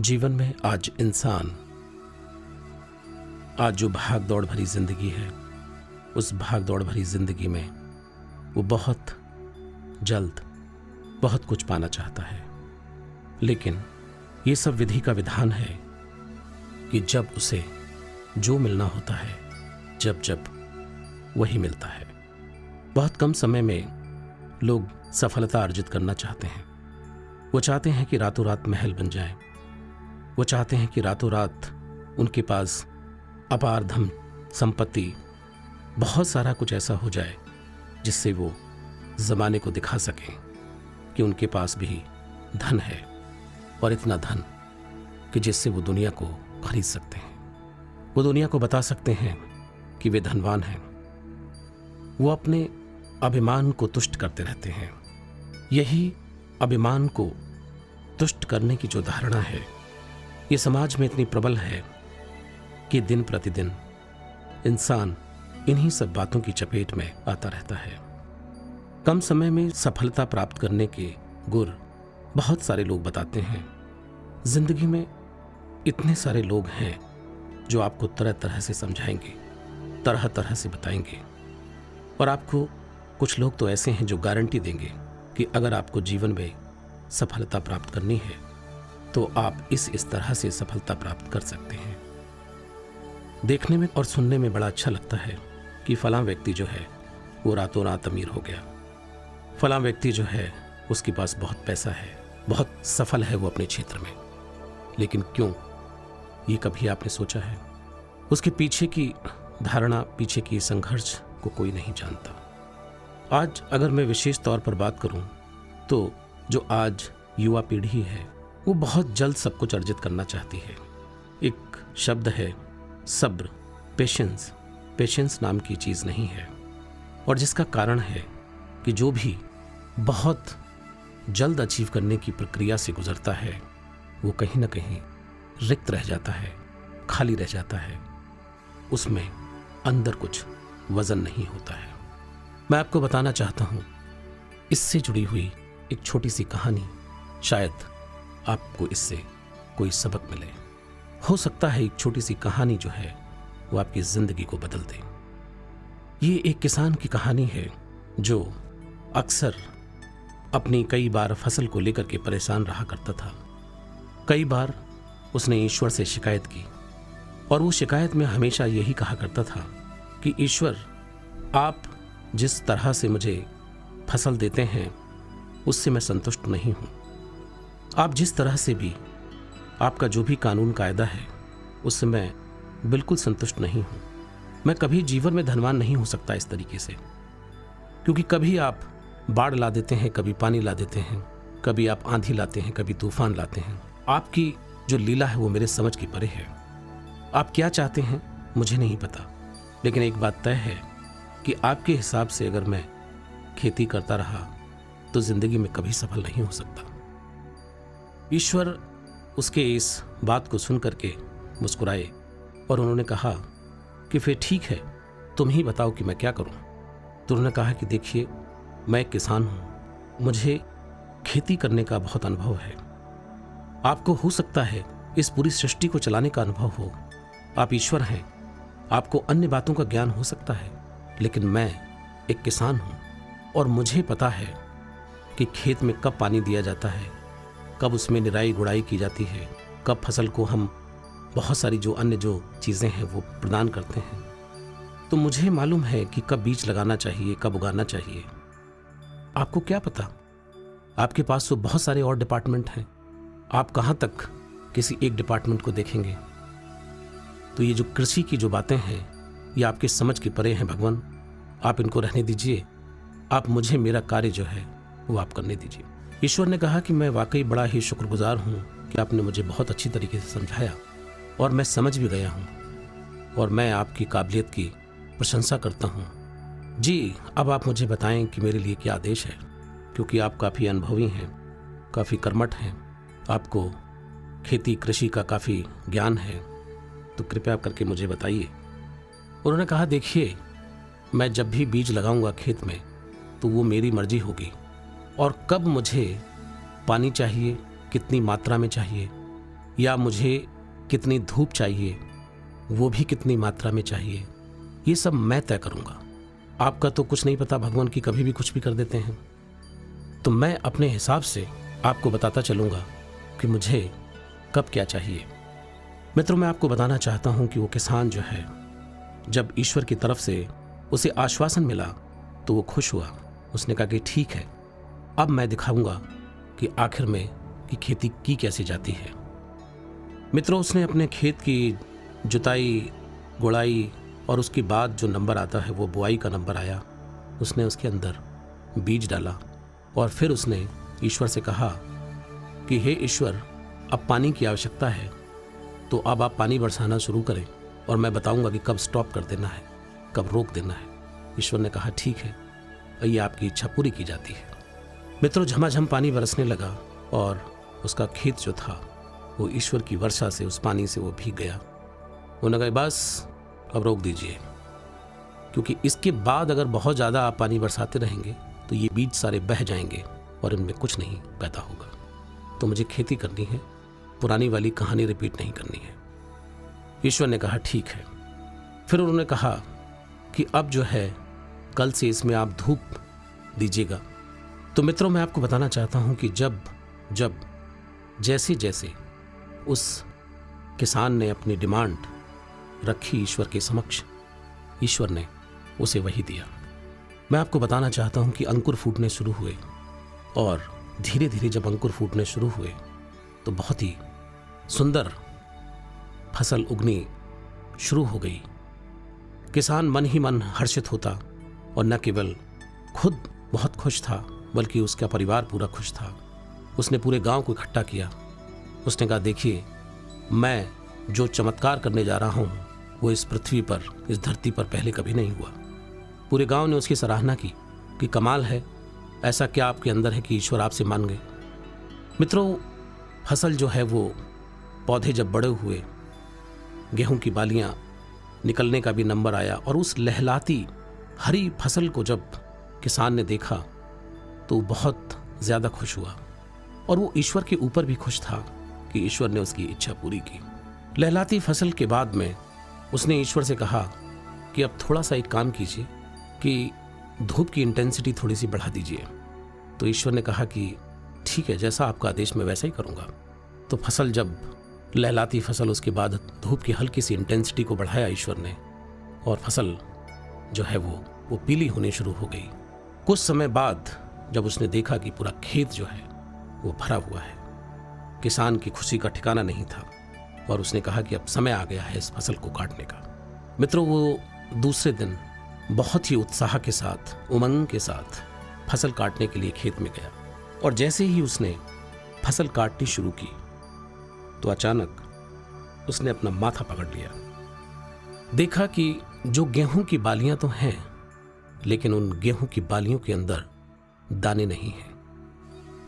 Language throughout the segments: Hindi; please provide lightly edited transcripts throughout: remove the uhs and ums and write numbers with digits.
जीवन में आज जो भाग दौड़ भरी जिंदगी है, उस भाग दौड़ भरी जिंदगी में वो बहुत जल्द बहुत कुछ पाना चाहता है, लेकिन ये सब विधि का विधान है कि जब उसे जो मिलना होता है, जब जब वही मिलता है। बहुत कम समय में लोग सफलता अर्जित करना चाहते हैं। वो चाहते हैं कि रातों रात महल बन जाए। वो चाहते हैं कि रातों रात उनके पास अपार धन संपत्ति, बहुत सारा कुछ ऐसा हो जाए जिससे वो जमाने को दिखा सकें कि उनके पास भी धन है, और इतना धन कि जिससे वो दुनिया को खरीद सकते हैं। वो दुनिया को बता सकते हैं कि वे धनवान हैं। वो अपने अभिमान को तुष्ट करते रहते हैं। यही अभिमान को तुष्ट करने की जो धारणा है, ये समाज में इतनी प्रबल है कि दिन प्रतिदिन इंसान इन्हीं सब बातों की चपेट में आता रहता है। कम समय में सफलता प्राप्त करने के गुर बहुत सारे लोग बताते हैं। जिंदगी में इतने सारे लोग हैं जो आपको तरह तरह से समझाएंगे, तरह तरह से बताएंगे, और आपको कुछ लोग तो ऐसे हैं जो गारंटी देंगे कि अगर आपको जीवन में सफलता प्राप्त करनी है तो आप इस तरह से सफलता प्राप्त कर सकते हैं। देखने में और सुनने में बड़ा अच्छा लगता है कि फलां व्यक्ति जो है वो रातों रात अमीर हो गया, फलां व्यक्ति जो है उसके पास बहुत पैसा है, बहुत सफल है वो अपने क्षेत्र में। लेकिन क्यों, ये कभी आपने सोचा है? उसके पीछे की धारणा, पीछे की संघर्ष को कोई नहीं जानता। आज अगर मैं विशेष तौर पर बात करूं तो जो आज युवा पीढ़ी है वो बहुत जल्द सब कुछ अर्जित करना चाहती है। एक शब्द है सब्र, पेशेंस। पेशेंस नाम की चीज नहीं है, और जिसका कारण है कि जो भी बहुत जल्द अचीव करने की प्रक्रिया से गुजरता है वो कहीं ना कहीं रिक्त रह जाता है, खाली रह जाता है। उसमें अंदर कुछ वजन नहीं होता है। मैं आपको बताना चाहता हूं, इससे जुड़ी हुई एक छोटी सी कहानी, शायद आपको इससे कोई सबक मिले। हो सकता है एक छोटी सी कहानी जो है वो आपकी जिंदगी को बदल दे। ये एक किसान की कहानी है जो अक्सर अपनी कई बार फसल को लेकर के परेशान रहा करता था। कई बार उसने ईश्वर से शिकायत की, और वो शिकायत में हमेशा यही कहा करता था कि ईश्वर, आप जिस तरह से मुझे फसल देते हैं उससे मैं संतुष्ट नहीं हूं। आप जिस तरह से भी, आपका जो भी कानून कायदा है उससे मैं बिल्कुल संतुष्ट नहीं हूं। मैं कभी जीवन में धनवान नहीं हो सकता इस तरीके से, क्योंकि कभी आप बाढ़ ला देते हैं, कभी पानी ला देते हैं, कभी आप आंधी लाते हैं, कभी तूफान लाते हैं। आपकी जो लीला है वो मेरे समझ की परे है। आप क्या चाहते हैं मुझे नहीं पता, लेकिन एक बात तय है कि आपके हिसाब से अगर मैं खेती करता रहा तो जिंदगी में कभी सफल नहीं हो सकता। ईश्वर उसके इस बात को सुन करके मुस्कुराए, और उन्होंने कहा कि फिर ठीक है, तुम ही बताओ कि मैं क्या करूं। तो उन्होंने कहा कि देखिए, मैं एक किसान हूं, मुझे खेती करने का बहुत अनुभव है। आपको हो सकता है इस पूरी सृष्टि को चलाने का अनुभव हो, आप ईश्वर हैं, आपको अन्य बातों का ज्ञान हो सकता है, लेकिन मैं एक किसान हूं और मुझे पता है कि खेत में कब पानी दिया जाता है, कब उसमें निराई गुड़ाई की जाती है, कब फसल को हम बहुत सारी जो अन्य जो चीज़ें हैं वो प्रदान करते हैं। तो मुझे मालूम है कि कब बीज लगाना चाहिए, कब उगाना चाहिए। आपको क्या पता, आपके पास तो बहुत सारे और डिपार्टमेंट हैं, आप कहाँ तक किसी एक डिपार्टमेंट को देखेंगे। तो ये जो कृषि की जो बातें हैं ये आपके समझ के परे हैं भगवान। आप इनको रहने दीजिए, आप मुझे मेरा कार्य जो है वो आप करने दीजिए। ईश्वर ने कहा कि मैं वाकई बड़ा ही शुक्रगुजार हूँ कि आपने मुझे बहुत अच्छी तरीके से समझाया, और मैं समझ भी गया हूँ, और मैं आपकी काबिलियत की प्रशंसा करता हूँ। जी, अब आप मुझे बताएं कि मेरे लिए क्या आदेश है, क्योंकि आप काफ़ी अनुभवी हैं, काफ़ी कर्मठ हैं, आपको खेती कृषि का काफ़ी ज्ञान है, तो कृपया करके मुझे बताइए। उन्होंने कहा, देखिए, मैं जब भी बीज लगाऊंगा खेत में तो वो मेरी मर्जी होगी, और कब मुझे पानी चाहिए, कितनी मात्रा में चाहिए, या मुझे कितनी धूप चाहिए, वो भी कितनी मात्रा में चाहिए, ये सब मैं तय करूँगा। आपका तो कुछ नहीं पता, भगवान की कभी भी कुछ भी कर देते हैं। तो मैं अपने हिसाब से आपको बताता चलूँगा कि मुझे कब क्या चाहिए। मित्रों, मैं आपको बताना चाहता हूँ कि वो किसान जो है, जब ईश्वर की तरफ से उसे आश्वासन मिला तो वो खुश हुआ। उसने कहा कि ठीक है, अब मैं दिखाऊंगा कि आखिर में कि खेती की कैसे जाती है। मित्रों, उसने अपने खेत की जुताई, गुड़ाई और उसके बाद जो नंबर आता है वो बुआई का नंबर आया। उसने उसके अंदर बीज डाला और फिर उसने ईश्वर से कहा कि हे ईश्वर, अब पानी की आवश्यकता है, तो अब आप पानी बरसाना शुरू करें और मैं बताऊंगा कि कब स्टॉप कर देना है, कब रोक देना है। ईश्वर ने कहा ठीक है, ये आपकी इच्छा पूरी की जाती है। मित्रों, झमाझम पानी बरसने लगा और उसका खेत जो था वो ईश्वर की वर्षा से, उस पानी से वो भीग गया। उन्होंने कहा बस अब रोक दीजिए, क्योंकि इसके बाद अगर बहुत ज़्यादा आप पानी बरसाते रहेंगे तो ये बीज सारे बह जाएंगे और इनमें कुछ नहीं पैदा होगा। तो मुझे खेती करनी है, पुरानी वाली कहानी रिपीट नहीं करनी है। ईश्वर ने कहा ठीक है। फिर उन्होंने कहा कि अब जो है कल से इसमें आप धूप दीजिएगा। तो मित्रों, मैं आपको बताना चाहता हूं कि जब जैसे जैसे उस किसान ने अपनी डिमांड रखी ईश्वर के समक्ष, ईश्वर ने उसे वही दिया। मैं आपको बताना चाहता हूं कि अंकुर फूटने शुरू हुए और धीरे धीरे जब अंकुर फूटने शुरू हुए तो बहुत ही सुंदर फसल उगनी शुरू हो गई। किसान मन ही मन हर्षित होता और न केवल खुद बहुत खुश था बल्कि उसका परिवार पूरा खुश था। उसने पूरे गांव को इकट्ठा किया। उसने कहा देखिए, मैं जो चमत्कार करने जा रहा हूं वो इस पृथ्वी पर, इस धरती पर पहले कभी नहीं हुआ। पूरे गांव ने उसकी सराहना की कि कमाल है, ऐसा क्या आपके अंदर है कि ईश्वर आपसे मान गए। मित्रों, फसल जो है वो पौधे जब बड़े हुए, गेहूं की बालियां निकलने का भी नंबर आया और उस लहलाती हरी फसल को जब किसान ने देखा तो बहुत ज़्यादा खुश हुआ और वो ईश्वर के ऊपर भी खुश था कि ईश्वर ने उसकी इच्छा पूरी की। लहलाती फसल के बाद में उसने ईश्वर से कहा कि अब थोड़ा सा एक काम कीजिए कि धूप की इंटेंसिटी थोड़ी सी बढ़ा दीजिए। तो ईश्वर ने कहा कि ठीक है, जैसा आपका आदेश मैं वैसा ही करूँगा। तो फसल जब लहलाती फसल, उसके बाद धूप की हल्की सी इंटेंसिटी को बढ़ाया ईश्वर ने और फसल जो है वो पीली होनी शुरू हो गई। कुछ समय बाद जब उसने देखा कि पूरा खेत जो है वो भरा हुआ है, किसान की खुशी का ठिकाना नहीं था और उसने कहा कि अब समय आ गया है इस फसल को काटने का। मित्रों, वो दूसरे दिन बहुत ही उत्साह के साथ, उमंग के साथ फसल काटने के लिए खेत में गया और जैसे ही उसने फसल काटनी शुरू की तो अचानक उसने अपना माथा पकड़ लिया। देखा कि जो गेहूं की बालियां तो हैं, लेकिन उन गेहूं की बालियों के अंदर दाने नहीं हैं।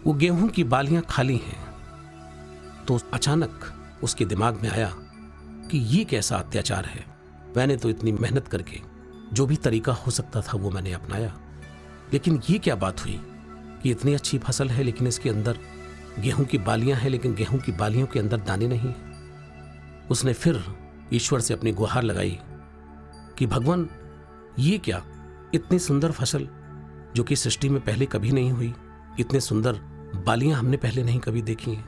वो गेहूं की बालियां खाली हैं। तो अचानक उसके दिमाग में आया कि ये कैसा अत्याचार है। मैंने तो इतनी मेहनत करके जो भी तरीका हो सकता था वो मैंने अपनाया, लेकिन ये क्या बात हुई कि इतनी अच्छी फसल है लेकिन इसके अंदर गेहूं की बालियां हैं, लेकिन गेहूं की बालियों के अंदर दाने नहीं हैं। उसने फिर ईश्वर से अपनी गुहार लगाई कि भगवान, ये क्या, इतनी सुंदर फसल जो कि सृष्टि में पहले कभी नहीं हुई, इतने सुंदर बालियां हमने पहले नहीं कभी देखी हैं,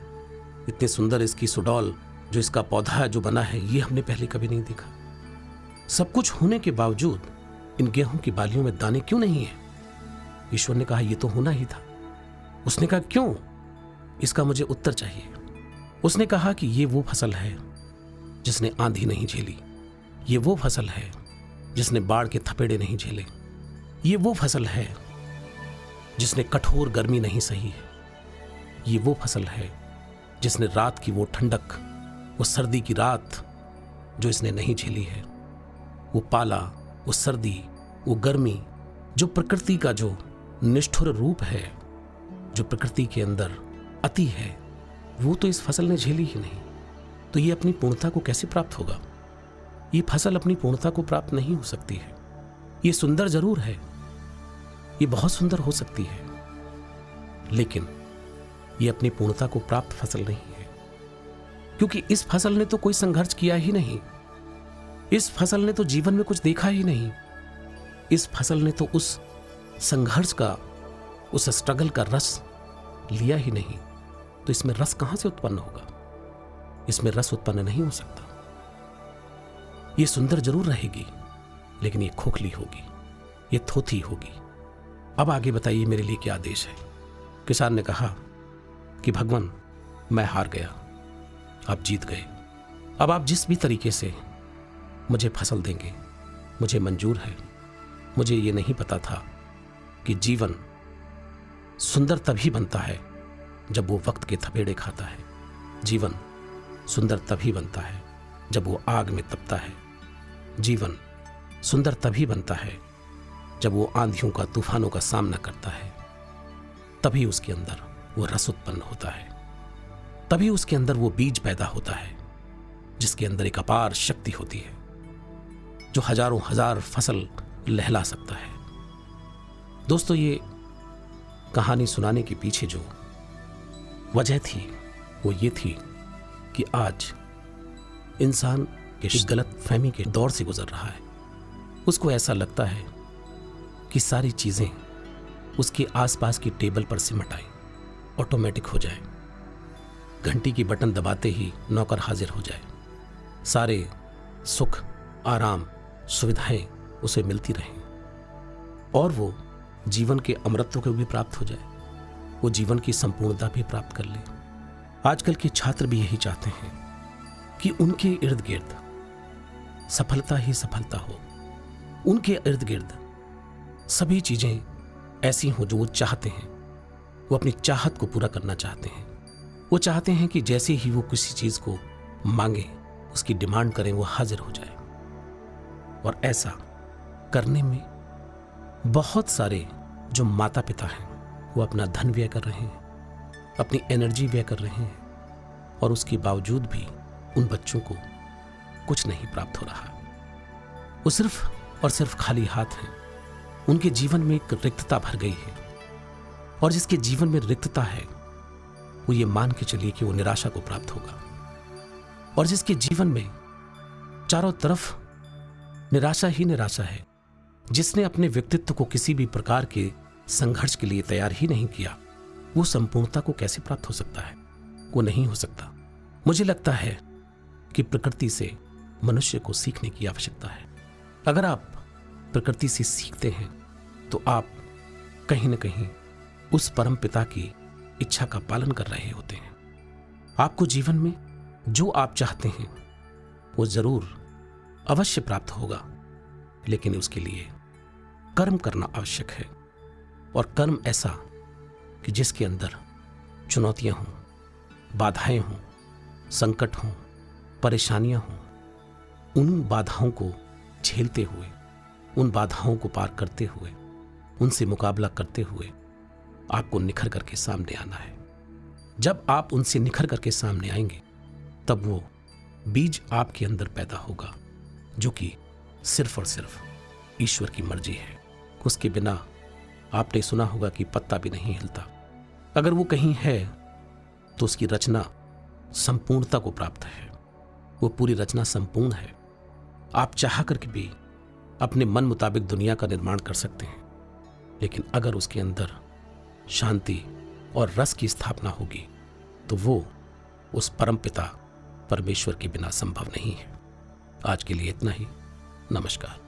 इतने सुंदर इसकी सुडौल, जो इसका पौधा जो बना है, ये हमने पहले कभी नहीं देखा। सब कुछ होने के बावजूद इन गेहूं की बालियों में दाने क्यों नहीं है? ईश्वर ने कहा ये तो होना ही था। उसने कहा क्यों? इसका मुझे उत्तर चाहिए। उसने कहा कि ये वो फसल है जिसने आंधी नहीं झेली, ये वो फसल है जिसने बाढ़ के थपेड़े नहीं झेले, ये वो फसल है जिसने कठोर गर्मी नहीं सही है, ये वो फसल है जिसने रात की वो ठंडक, वो सर्दी की रात जो इसने नहीं झेली है, वो पाला, वो सर्दी, वो गर्मी, जो प्रकृति का जो निष्ठुर रूप है, जो प्रकृति के अंदर अति है, वो तो इस फसल ने झेली ही नहीं। तो ये अपनी पूर्णता को कैसे प्राप्त होगा? ये फसल अपनी पूर्णता को प्राप्त नहीं हो सकती है। ये सुंदर जरूर है, ये बहुत सुंदर हो सकती है, लेकिन ये अपनी पूर्णता को प्राप्त फसल नहीं है, क्योंकि इस फसल ने तो कोई संघर्ष किया ही नहीं, इस फसल ने तो जीवन में कुछ देखा ही नहीं, इस फसल ने तो उस संघर्ष का, उस स्ट्रगल का रस लिया ही नहीं। तो इसमें रस कहां से उत्पन्न होगा? इसमें रस उत्पन्न नहीं हो सकता। ये सुंदर जरूर रहेगी, लेकिन ये खोखली होगी, ये थोथी होगी। अब आगे बताइए मेरे लिए क्या आदेश है? किसान ने कहा कि भगवान, मैं हार गया, आप जीत गए। अब आप जिस भी तरीके से मुझे फसल देंगे मुझे मंजूर है। मुझे ये नहीं पता था कि जीवन सुंदर तभी बनता है जब वो वक्त के थपेड़े खाता है। जीवन सुंदर तभी बनता है जब वो आग में तपता है। जीवन सुंदर तभी बनता है जब वो आंधियों का, तूफानों का सामना करता है। तभी उसके अंदर वो रस उत्पन्न होता है, तभी उसके अंदर वो बीज पैदा होता है जिसके अंदर एक अपार शक्ति होती है जो हजारों हजार फसल लहला सकता है। दोस्तों, ये कहानी सुनाने के पीछे जो वजह थी वो ये थी कि आज इंसान इस गलत फहमी के दौर से गुजर रहा है। उसको ऐसा लगता है कि सारी चीजें उसके आसपास की टेबल पर सिमट आए, ऑटोमेटिक हो जाए, घंटी की बटन दबाते ही नौकर हाजिर हो जाए, सारे सुख, आराम, सुविधाएं उसे मिलती रहें और वो जीवन के अमृतत्व को भी प्राप्त हो जाए, वो जीवन की संपूर्णता भी प्राप्त कर ले। आजकल के छात्र भी यही चाहते हैं कि उनके इर्द गिर्द सफलता ही सफलता हो, उनके इर्द गिर्द सभी चीजें ऐसी हों जो वो चाहते हैं। वो अपनी चाहत को पूरा करना चाहते हैं। वो चाहते हैं कि जैसे ही वो किसी चीज को मांगे, उसकी डिमांड करें, वो हाजिर हो जाए। और ऐसा करने में बहुत सारे जो माता पिता हैं वो अपना धन व्यय कर रहे हैं, अपनी एनर्जी व्यय कर रहे हैं और उसके बावजूद भी उन बच्चों को कुछ नहीं प्राप्त हो रहा। वो सिर्फ और सिर्फ खाली हाथ हैं। उनके जीवन में एक रिक्तता भर गई है और जिसके जीवन में रिक्तता है वो ये मान के चलिए कि वो निराशा को प्राप्त होगा। और जिसके जीवन में चारों तरफ निराशा ही निराशा है, जिसने अपने व्यक्तित्व को किसी भी प्रकार के संघर्ष के लिए तैयार ही नहीं किया, वो संपूर्णता को कैसे प्राप्त हो सकता है? वो नहीं हो सकता। मुझे लगता है कि प्रकृति से मनुष्य को सीखने की आवश्यकता है। अगर आप प्रकृति से सीखते हैं तो आप कहीं न कहीं उस परम पिता की इच्छा का पालन कर रहे होते हैं। आपको जीवन में जो आप चाहते हैं वो जरूर अवश्य प्राप्त होगा, लेकिन उसके लिए कर्म करना आवश्यक है। और कर्म ऐसा कि जिसके अंदर चुनौतियां हों, बाधाएं हों, संकट हों, परेशानियां हों। उन बाधाओं को झेलते हुए, उन बाधाओं को पार करते हुए, उनसे मुकाबला करते हुए आपको निखर करके सामने आना है। जब आप उनसे निखर करके सामने आएंगे तब वो बीज आपके अंदर पैदा होगा जो कि सिर्फ और सिर्फ ईश्वर की मर्जी है। उसके बिना आपने सुना होगा कि पत्ता भी नहीं हिलता। अगर वो कहीं है तो उसकी रचना संपूर्णता को प्राप्त है। वो पूरी रचना संपूर्ण है। आप चाह करके भी अपने मन मुताबिक दुनिया का निर्माण कर सकते हैं, लेकिन अगर उसके अंदर शांति और रस की स्थापना होगी तो वो उस परम पिता परमेश्वर के बिना संभव नहीं है। आज के लिए इतना ही। नमस्कार।